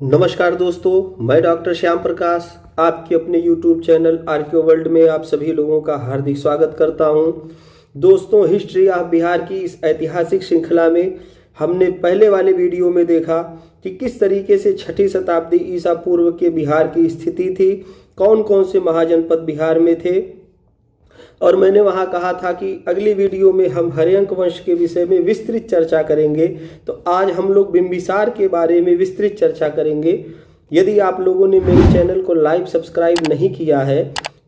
नमस्कार दोस्तों, मैं डॉक्टर श्याम प्रकाश आपके अपने YouTube चैनल आर्कियो वर्ल्ड में आप सभी लोगों का हार्दिक स्वागत करता हूं। दोस्तों, हिस्ट्री ऑफ बिहार की इस ऐतिहासिक श्रृंखला में हमने पहले वाले वीडियो में देखा कि किस तरीके से छठी शताब्दी ईसा पूर्व के बिहार की स्थिति थी, कौन कौन से महाजनपद बिहार में थे। और मैंने वहां कहा था कि अगली वीडियो में हम हर्यंक वंश के विषय में विस्तृत चर्चा करेंगे। तो आज हम लोग बिंबिसार के बारे में विस्तृत चर्चा करेंगे। यदि आप लोगों ने मेरे चैनल को लाइव सब्सक्राइब नहीं किया है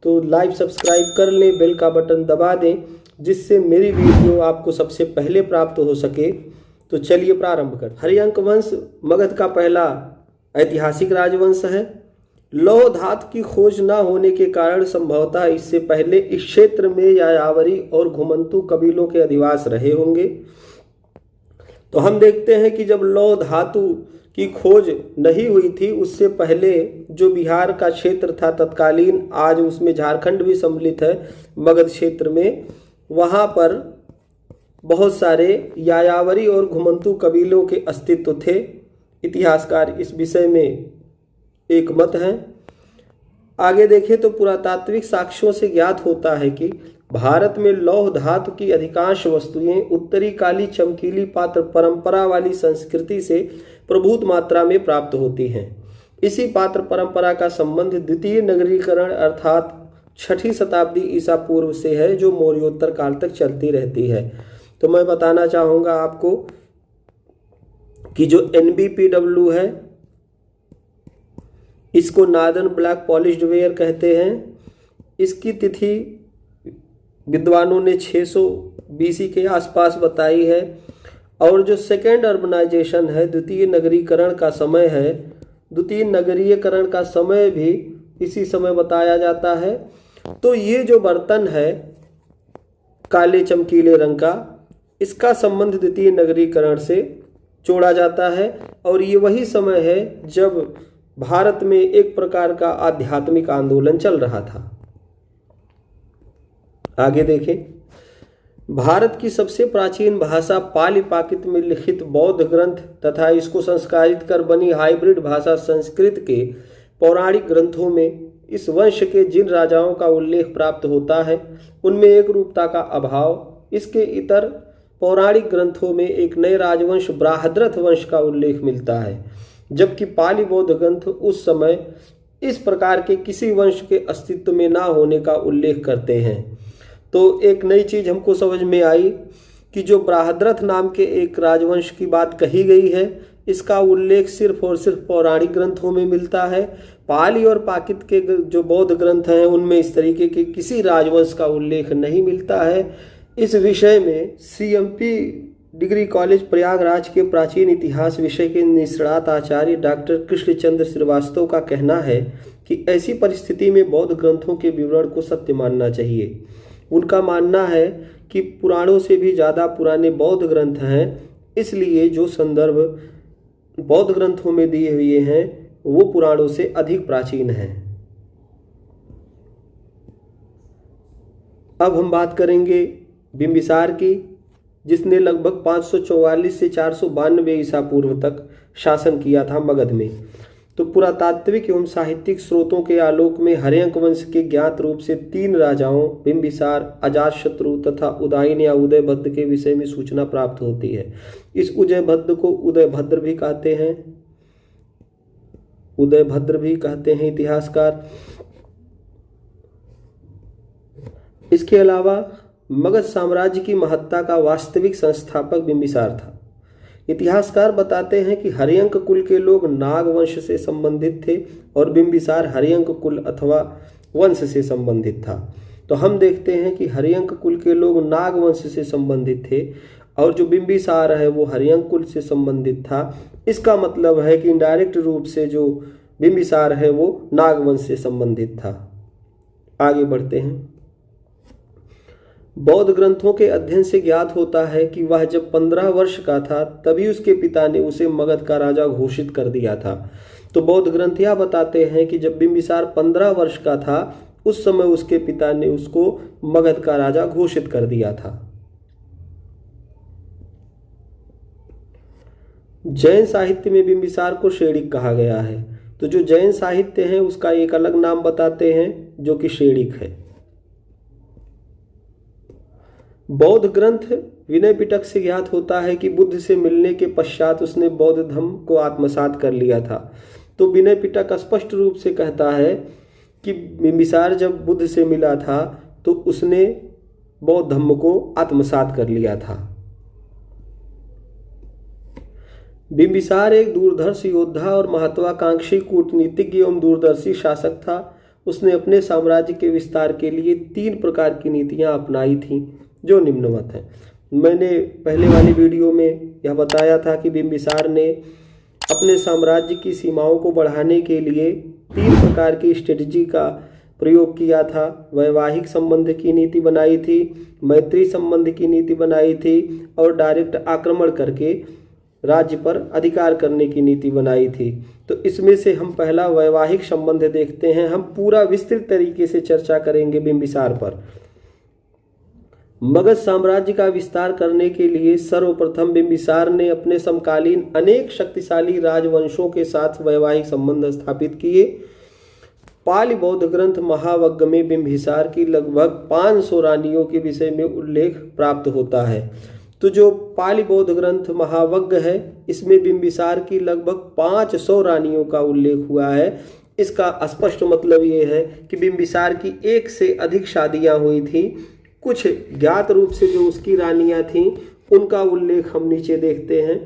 तो लाइव सब्सक्राइब कर लें, बेल का बटन दबा दें, जिससे मेरी वीडियो आपको सबसे पहले प्राप्त हो सके। तो चलिए प्रारंभ कर। हर्यंक वंश मगध का पहला ऐतिहासिक राजवंश है। लौह धातु की खोज न होने के कारण संभवतः इससे पहले इस क्षेत्र में यायावरी और घुमंतु कबीलों के अधिवास रहे होंगे। तो हम देखते हैं कि जब लौह धातु की खोज नहीं हुई थी, उससे पहले जो बिहार का क्षेत्र था तत्कालीन, आज उसमें झारखंड भी सम्मिलित है मगध क्षेत्र में, वहाँ पर बहुत सारे यायावरी और घुमंतु कबीलों के अस्तित्व थे। इतिहासकार इस विषय में एक मत है। आगे देखें तो पुरातात्विक साक्ष्यों से ज्ञात होता है कि भारत में लौह धातु की अधिकांश वस्तुएं उत्तरी काली चमकीली पात्र परंपरा वाली संस्कृति से प्रभुत मात्रा में प्राप्त होती हैं। इसी पात्र परंपरा का संबंध द्वितीय नगरीकरण अर्थात छठी शताब्दी ईसा पूर्व से है, जो मौर्योत्तर काल तक चलती रहती है। तो मैं बताना चाहूँगा आपको कि जो NBPW है, इसको नार्दर्न ब्लैक पॉलिश्ड वेयर कहते हैं। इसकी तिथि विद्वानों ने 600 BC के आसपास बताई है। और जो सेकेंड अर्बनाइजेशन है, द्वितीय नगरीकरण का समय है, द्वितीय नगरीकरण का समय भी इसी समय बताया जाता है। तो ये जो बर्तन है काले चमकीले रंग का, इसका संबंध द्वितीय नगरीकरण से जोड़ा जाता है। और ये वही समय है जब भारत में एक प्रकार का आध्यात्मिक आंदोलन चल रहा था। आगे देखें, भारत की सबसे प्राचीन भाषा पाली पाकित में लिखित बौद्ध ग्रंथ तथा इसको संस्कारित कर बनी हाइब्रिड भाषा संस्कृत के पौराणिक ग्रंथों में इस वंश के जिन राजाओं का उल्लेख प्राप्त होता है, उनमें एक रूपता का अभाव। इसके इतर पौराणिक ग्रंथों में एक नए राजवंश बृहद्रथ वंश का उल्लेख मिलता है, जबकि पाली बौद्ध ग्रंथ उस समय इस प्रकार के किसी वंश के अस्तित्व में ना होने का उल्लेख करते हैं। तो एक नई चीज हमको समझ में आई कि जो बृहद्रथ नाम के एक राजवंश की बात कही गई है, इसका उल्लेख सिर्फ और सिर्फ पौराणिक ग्रंथों में मिलता है। पाली और पाकित के जो बौद्ध ग्रंथ हैं, उनमें इस तरीके के किसी राजवंश का उल्लेख नहीं मिलता है। इस विषय में CMP डिग्री कॉलेज प्रयागराज के प्राचीन इतिहास विषय के निष्णात आचार्य डॉक्टर कृष्णचंद्र श्रीवास्तव का कहना है कि ऐसी परिस्थिति में बौद्ध ग्रंथों के विवरण को सत्य मानना चाहिए। उनका मानना है कि पुराणों से भी ज़्यादा पुराने बौद्ध ग्रंथ हैं, इसलिए जो संदर्भ बौद्ध ग्रंथों में दिए हुए हैं वो पुराणों से अधिक प्राचीन हैं। अब हम बात करेंगे बिंबिसार की, जिसने लगभग 544 से 492 ईसा पूर्व तक शासन किया था मगध में। तो पुरातात्विक एवं साहित्यिक स्रोतों के आलोक में हर्यंक वंश के ज्ञात रूप से 3 राजाओं बिंबिसार, अजातशत्रु तथा उदयन या उदयभद्र के विषय में सूचना प्राप्त होती है। इस उदयभद्र को उदयभद्र भी कहते हैं, उदयभद्र भी कहते हैं इतिहासकार। इसके अलावा मगध साम्राज्य की महत्ता का वास्तविक संस्थापक बिंबिसार था। इतिहासकार बताते हैं कि हर्यंक कुल के लोग नाग वंश से संबंधित थे और बिंबिसार हर्यंक कुल अथवा वंश से संबंधित था। तो हम देखते हैं कि हर्यंक कुल के लोग नाग वंश से संबंधित थे और जो बिंबिसार है वो हर्यंक कुल से संबंधित था। इसका मतलब है कि इनडायरेक्ट रूप से जो बिंबिसार है वो नाग वंश से संबंधित था। आगे बढ़ते हैं। बौद्ध ग्रंथों के अध्ययन से ज्ञात होता है कि वह जब 15 वर्ष का था तभी उसके पिता ने उसे मगध का राजा घोषित कर दिया था। तो बौद्ध ग्रंथ यह बताते हैं कि जब बिंबिसार 15 वर्ष का था उस समय उसके पिता ने उसको मगध का राजा घोषित कर दिया था। जैन साहित्य में बिंबिसार को शेणिक कहा गया है। तो जो जैन साहित्य है उसका एक अलग नाम बताते हैं जो कि शेणिक है। बौद्ध ग्रंथ विनय पिटक से ज्ञात होता है कि बुद्ध से मिलने के पश्चात उसने बौद्ध धर्म को आत्मसात कर लिया था। तो विनय पिटक स्पष्ट रूप से कहता है कि बिंबिसार जब बुद्ध से मिला था तो उसने बौद्ध धर्म को आत्मसात कर लिया था। बिंबिसार एक दूरदर्शी योद्धा और महत्वाकांक्षी कूटनीतिज्ञ एवं दूरदर्शी शासक था। उसने अपने साम्राज्य के विस्तार के लिए 3 प्रकार की नीतियां अपनाई थीं जो निम्नवत हैं। मैंने पहले वाली वीडियो में यह बताया था कि बिंबिसार ने अपने साम्राज्य की सीमाओं को बढ़ाने के लिए 3 प्रकार की स्ट्रेटजी का प्रयोग किया था। वैवाहिक संबंध की नीति बनाई थी, मैत्री संबंध की नीति बनाई थी और डायरेक्ट आक्रमण करके राज्य पर अधिकार करने की नीति बनाई थी। तो इसमें से हम पहला वैवाहिक संबंध देखते हैं। हम पूरा विस्तृत तरीके से चर्चा करेंगे बिंबिसार पर। मगध साम्राज्य का विस्तार करने के लिए सर्वप्रथम बिंबिसार ने अपने समकालीन अनेक शक्तिशाली राजवंशों के साथ वैवाहिक संबंध स्थापित किए। पाली बौद्ध ग्रंथ महावग्ग में बिंबिसार की लगभग 500 रानियों के विषय में उल्लेख प्राप्त होता है। तो जो पाली बौद्ध ग्रंथ महावग्ग है इसमें बिंबिसार की लगभग 500 रानियों का उल्लेख हुआ है। इसका स्पष्ट मतलब ये है कि बिंबिसार की 1 से अधिक शादियां हुई थी। कुछ ज्ञात रूप से जो उसकी रानियां थीं उनका उल्लेख हम नीचे देखते हैं।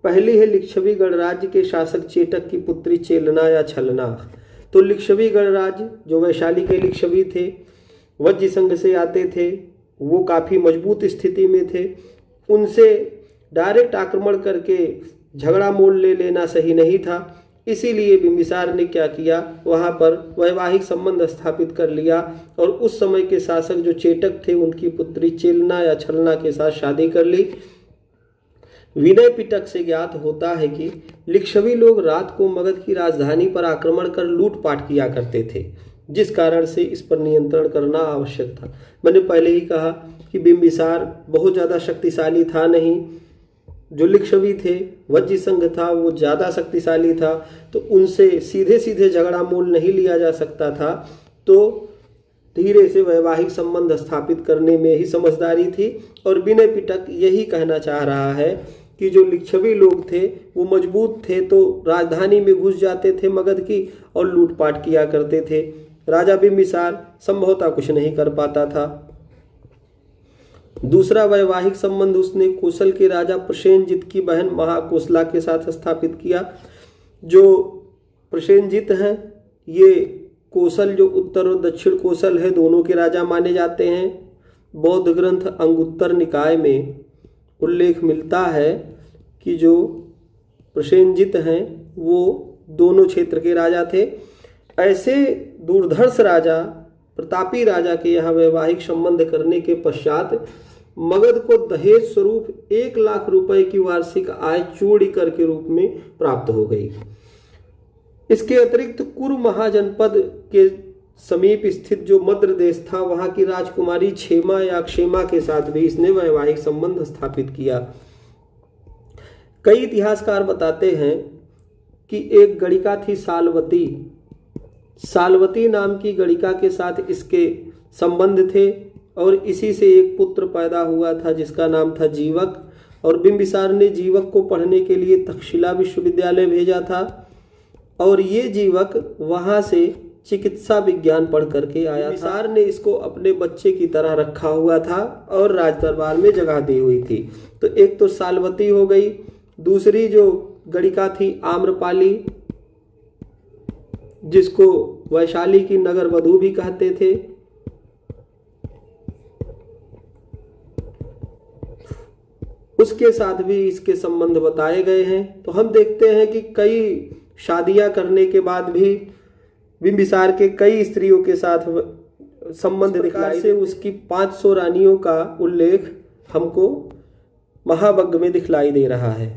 पहली है लिच्छवी गणराज्य के शासक चेटक की पुत्री चेलना या छलना। तो लिच्छवी गणराज्य जो वैशाली के लिच्छवी थे, वज्र संघ से आते थे, वो काफ़ी मजबूत स्थिति में थे। उनसे डायरेक्ट आक्रमण करके झगड़ा मोल ले लेना सही नहीं था। इसीलिए बिंबिसार ने क्या किया, वहाँ पर वैवाहिक संबंध स्थापित कर लिया और उस समय के शासक जो चेटक थे उनकी पुत्री चेलना या छलना के साथ शादी कर ली। विनय पिटक से ज्ञात होता है कि लिच्छवी लोग रात को मगध की राजधानी पर आक्रमण कर लूटपाट किया करते थे, जिस कारण से इस पर नियंत्रण करना आवश्यक था। मैंने पहले ही कहा कि बिंबिसार बहुत ज़्यादा शक्तिशाली था नहीं। जो लिच्छवी थे, वज्र संघ था, वो ज़्यादा शक्तिशाली था, तो उनसे सीधे सीधे झगड़ा मोल नहीं लिया जा सकता था। तो धीरे से वैवाहिक संबंध स्थापित करने में ही समझदारी थी। और विनय पिटक यही कहना चाह रहा है कि जो लिच्छवी लोग थे वो मजबूत थे, तो राजधानी में घुस जाते थे मगध की और लूटपाट किया करते थे। राजा बिंबिसार संभवतः कुछ नहीं कर पाता था। दूसरा वैवाहिक संबंध उसने कोसल के राजा प्रसेनजित की बहन महाकोसला के साथ स्थापित किया। जो प्रसेनजित हैं ये कोसल जो उत्तर और दक्षिण कोसल है दोनों के राजा माने जाते हैं। बौद्ध ग्रंथ अंगुत्तर निकाय में उल्लेख मिलता है कि जो प्रसेनजित हैं वो दोनों क्षेत्र के राजा थे। ऐसे दूरधर्ष राजा, प्रतापी राजा के यहाँ वैवाहिक संबंध करने के पश्चात मगध को दहेज स्वरूप 1 लाख रुपए की वार्षिक आय चूड़ी कर के रूप में प्राप्त हो गई। इसके अतिरिक्त कुरु महाजनपद के समीप स्थित जो मद्र देश था वहां की राजकुमारी क्षेमा या क्षेमा के साथ भी इसने वैवाहिक संबंध स्थापित किया। कई इतिहासकार बताते हैं कि एक गणिका थी सालवती। सालवती नाम की गणिका के साथ इसके संबंध थे और इसी से एक पुत्र पैदा हुआ था जिसका नाम था जीवक। और बिंबिसार ने जीवक को पढ़ने के लिए तक्षशिला विश्वविद्यालय भेजा था और ये जीवक वहाँ से चिकित्सा विज्ञान पढ़ करके आया। बिंबिसार ने इसको अपने बच्चे की तरह रखा हुआ था और राजदरबार में जगह दी हुई थी। तो एक तो सालवती हो गई, दूसरी जो गणिका थी आम्रपाली, जिसको वैशाली की नगर वधू भी कहते थे। उसके साथ भी इसके संबंध बताए गए हैं। तो हम देखते हैं कि कई शादियां करने के बाद भी बिंबिसार के कई स्त्रियों के साथ संबंध दिखाई से उसकी 500 रानियों का उल्लेख हमको महावग्ग में दिखलाई दे रहा है।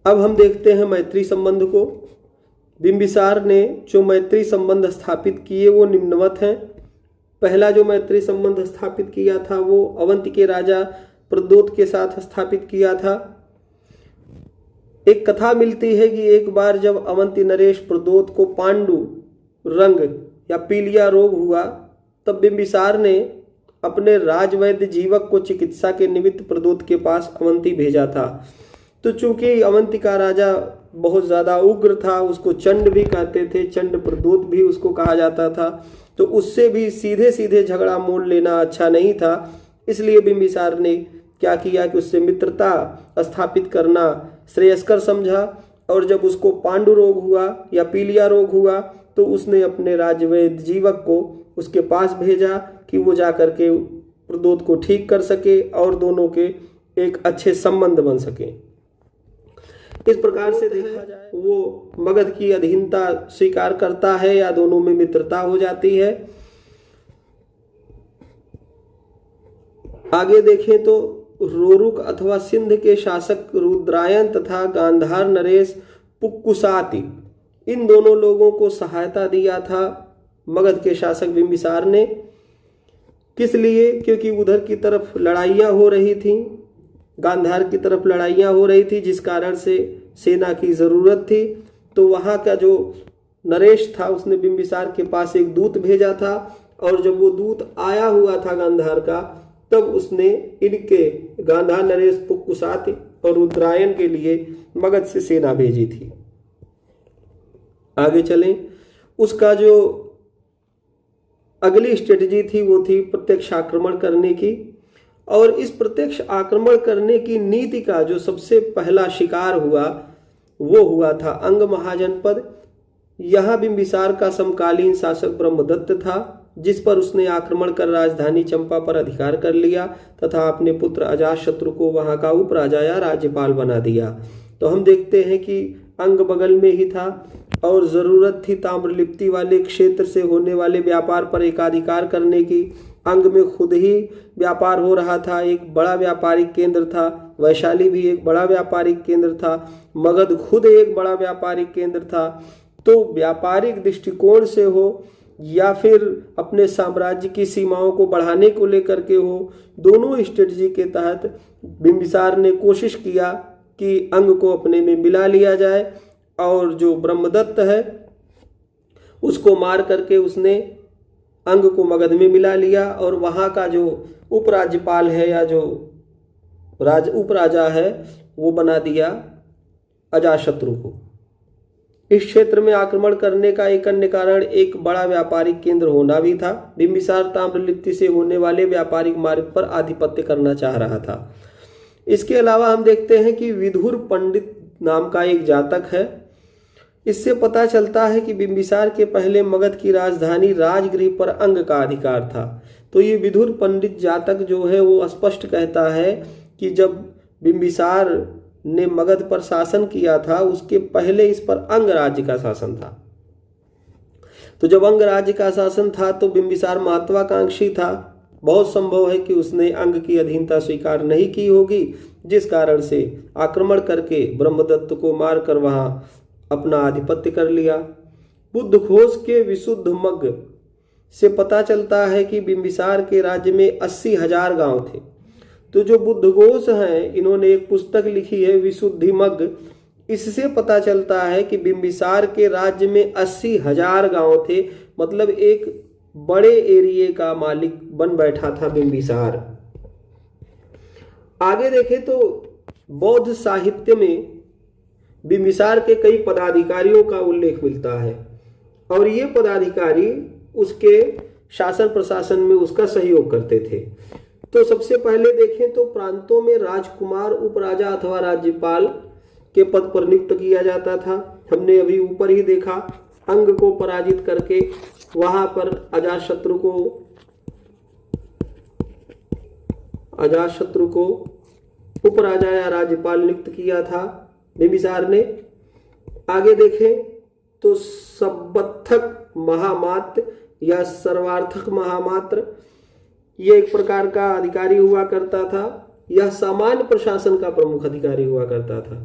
अब हम देखते हैं मैत्री संबंध को। बिंबिसार ने जो मैत्री संबंध स्थापित किए वो निम्नवत हैं। पहला जो मैत्री संबंध स्थापित किया था वो अवंती के राजा प्रद्योत के साथ स्थापित किया था। एक कथा मिलती है कि एक बार जब अवंती नरेश प्रद्योत को पांडु रंग या पीलिया रोग हुआ, तब बिंबिसार ने अपने राजवैद्य जीवक को चिकित्सा के निमित्त प्रद्योत के पास अवंती भेजा था। तो चूंकि अवंती का राजा बहुत ज़्यादा उग्र था, उसको चंड भी कहते थे, चंड प्रद्योत भी उसको कहा जाता था, तो उससे भी सीधे सीधे झगड़ा मोल लेना अच्छा नहीं था। इसलिए बिंबिसार ने क्या किया कि उससे मित्रता स्थापित करना श्रेयस्कर समझा, और जब उसको पांडु रोग हुआ या पीलिया रोग हुआ तो उसने अपने राजवैद्य जीवक को उसके पास भेजा कि वो जा कर के प्रद्योत को ठीक कर सके और दोनों के एक अच्छे संबंध बन सके। इस प्रकार से देखा जाए वो मगध की अधीनता स्वीकार करता है या दोनों में मित्रता हो जाती है। आगे देखें तो रोरुक अथवा सिंध के शासक रुद्रायन तथा गांधार नरेश पुक्कुसाति, इन दोनों लोगों को सहायता दिया था मगध के शासक बिंबिसार ने। किस लिए? क्योंकि उधर की तरफ लड़ाइयाँ हो रही थीं, गांधार की तरफ लड़ाइयाँ हो रही थी, जिस कारण से सेना की ज़रूरत थी। तो वहाँ का जो नरेश था उसने बिंबिसार के पास एक दूत भेजा था, और जब वो दूत आया हुआ था गांधार का, तब उसने इनके गांधार नरेश पुक्कुसाति और रुद्रायन के लिए मगध से सेना भेजी थी। आगे चलें, उसका जो अगली स्ट्रेटजी थी वो थी प्रत्यक्ष आक्रमण करने की, और इस प्रत्यक्ष आक्रमण करने की नीति का जो सबसे पहला शिकार हुआ वो हुआ था अंग महाजनपद। यहाँ बिंबिसार का समकालीन शासक ब्रह्मदत्त था, जिस पर उसने आक्रमण कर राजधानी चंपा पर अधिकार कर लिया तथा अपने पुत्र अजातशत्रु को वहाँ का उपराजा या राज्यपाल बना दिया। तो हम देखते हैं कि अंग बगल में ही था, और ज़रूरत थी ताम्रलिप्ति वाले क्षेत्र से होने वाले व्यापार पर एकाधिकार करने की। अंग में खुद ही व्यापार हो रहा था, एक बड़ा व्यापारिक केंद्र था, वैशाली भी एक बड़ा व्यापारिक केंद्र था, मगध खुद एक बड़ा व्यापारिक केंद्र था। तो व्यापारिक दृष्टिकोण से हो या फिर अपने साम्राज्य की सीमाओं को बढ़ाने को लेकर के हो, दोनों स्ट्रेटजी के तहत बिंबिसार ने कोशिश किया कि अंग को अपने में मिला लिया जाए, और जो ब्रह्मदत्त है उसको मार करके उसने अंग को मगध में मिला लिया, और वहाँ का जो उपराज्यपाल है या जो उपराजा है वो बना दिया अजातशत्रु को। इस क्षेत्र में आक्रमण करने का एक अन्य कारण एक बड़ा व्यापारिक केंद्र होना भी था। बिंबिसार ताम्रलिप्ति से होने वाले व्यापारिक मार्ग पर आधिपत्य करना चाह रहा था। इसके अलावा हम देखते हैं कि विदुर पंडित नाम का एक जातक है। इससे पता चलता है कि बिंबिसार के पहले मगध की राजधानी राजगृह पर अंग का अधिकार था। तो ये विदुर पंडित जातक जो है वो स्पष्ट कहता है कि जब बिंबिसार ने मगध पर शासन किया था उसके पहले इस पर अंग राज्य का शासन था। तो जब अंग राज्य का शासन था तो बिंबिसार महत्वाकांक्षी था। बहुत संभव है कि उसने अंग की अधीनता स्वीकार नहीं की होगी, जिस कारण से आक्रमण करके ब्रह्मदत्त को मारकर वहां अपना आधिपत्य कर लिया। बुद्धघोष के विशुद्ध मग्ग से पता चलता है कि बिंबिसार के राज्य में 80,000 गांव थे। तो जो बुद्धघोष हैं इन्होंने एक पुस्तक लिखी है विशुद्धि मग्ग, इससे पता चलता है कि बिंबिसार के राज्य में 80,000 गांव थे, मतलब एक बड़े एरिया का मालिक बन बैठा था बिंबिसार। आगे देखें तो बौद्ध साहित्य में बिंबिसार के कई पदाधिकारियों का उल्लेख मिलता है, और ये पदाधिकारी उसके शासन प्रशासन में उसका सहयोग करते थे। तो सबसे पहले देखें तो प्रांतों में राजकुमार, उपराजा अथवा राज्यपाल के पद पर नियुक्त किया जाता था। हमने अभी ऊपर ही देखा, अंग को पराजित करके वहां पर अजातशत्रु को उपराजा या राज्यपाल नियुक्त किया था बिंबिसार ने। आगे देखें तो सबत्थक महामात्र या सर्वार्थक महामात्र, ये एक प्रकार का अधिकारी हुआ करता था। यह सामान्य प्रशासन का प्रमुख अधिकारी हुआ करता था।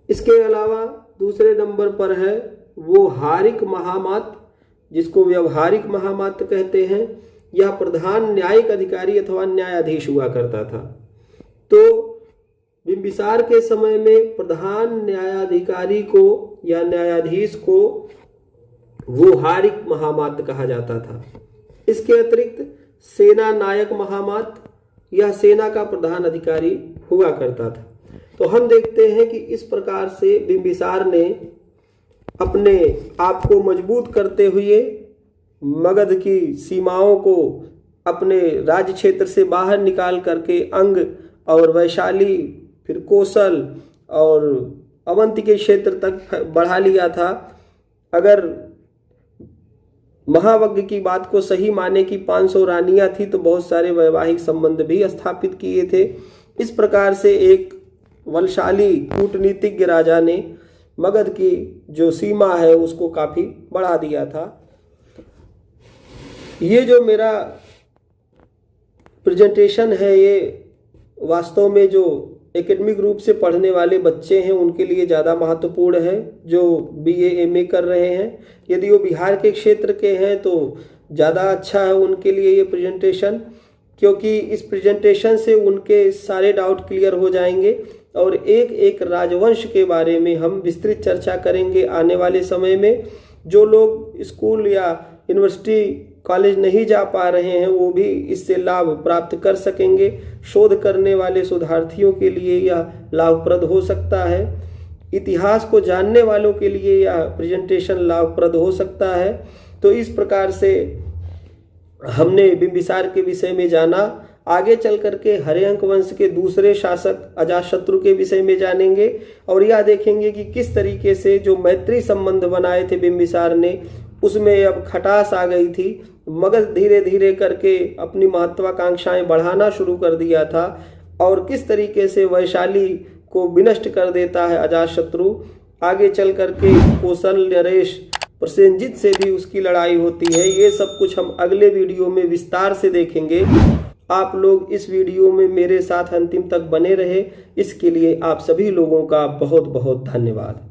इसके अलावा दूसरे नंबर पर है वो हारिक महामात्र, जिसको व्यवहारिक महामात्र कहते हैं। यह प्रधान न्यायिक अधिकारी अथवा न्यायाधीश हुआ करता था। तो बिंबिसार के समय में प्रधान न्यायाधिकारी को या न्यायाधीश को व्यूहारिक महामात्य कहा जाता था। इसके अतिरिक्त सेना नायक महामात्य या सेना का प्रधान अधिकारी हुआ करता था। तो हम देखते हैं कि इस प्रकार से बिंबिसार ने अपने आप को मजबूत करते हुए मगध की सीमाओं को अपने राज्य क्षेत्र से बाहर निकाल करके अंग और वैशाली, फिर कौशल और अवंती के क्षेत्र तक बढ़ा लिया था। अगर महावज्ञ की बात को सही माने कि 500 रानियां थी तो बहुत सारे वैवाहिक संबंध भी स्थापित किए थे। इस प्रकार से एक बलशाली कूटनीतिज्ञ राजा ने मगध की जो सीमा है उसको काफी बढ़ा दिया था। ये जो मेरा प्रेजेंटेशन है ये वास्तव में जो एकेडमिक रूप से पढ़ने वाले बच्चे हैं उनके लिए ज़्यादा महत्वपूर्ण है, जो बीए एमए कर रहे हैं। यदि वो बिहार के क्षेत्र के हैं तो ज़्यादा अच्छा है उनके लिए ये प्रेजेंटेशन, क्योंकि इस प्रेजेंटेशन से उनके सारे डाउट क्लियर हो जाएंगे और एक एक राजवंश के बारे में हम विस्तृत चर्चा करेंगे आने वाले समय में। जो लोग स्कूल या यूनिवर्सिटी कॉलेज नहीं जा पा रहे हैं वो भी इससे लाभ प्राप्त कर सकेंगे। शोध करने वाले शोधार्थियों के लिए यह लाभप्रद हो सकता है। इतिहास को जानने वालों के लिए यह प्रेजेंटेशन लाभप्रद हो सकता है। तो इस प्रकार से हमने बिंबिसार के विषय में जाना। आगे चल करके हर्यंक वंश के दूसरे शासक अजातशत्रु के विषय में जानेंगे और यह देखेंगे कि किस तरीके से जो मैत्री संबंध बनाए थे बिंबिसार ने उसमें अब खटास आ गई थी। मगध धीरे धीरे करके अपनी महत्वाकांक्षाएं बढ़ाना शुरू कर दिया था और किस तरीके से वैशाली को विनष्ट कर देता है अजातशत्रु। आगे चल करके कौशल, नरेश, प्रसेनजित से भी उसकी लड़ाई होती है। ये सब कुछ हम अगले वीडियो में विस्तार से देखेंगे। आप लोग इस वीडियो में मेरे साथ अंतिम तक बने रहे, इसके लिए आप सभी लोगों का बहुत बहुत धन्यवाद।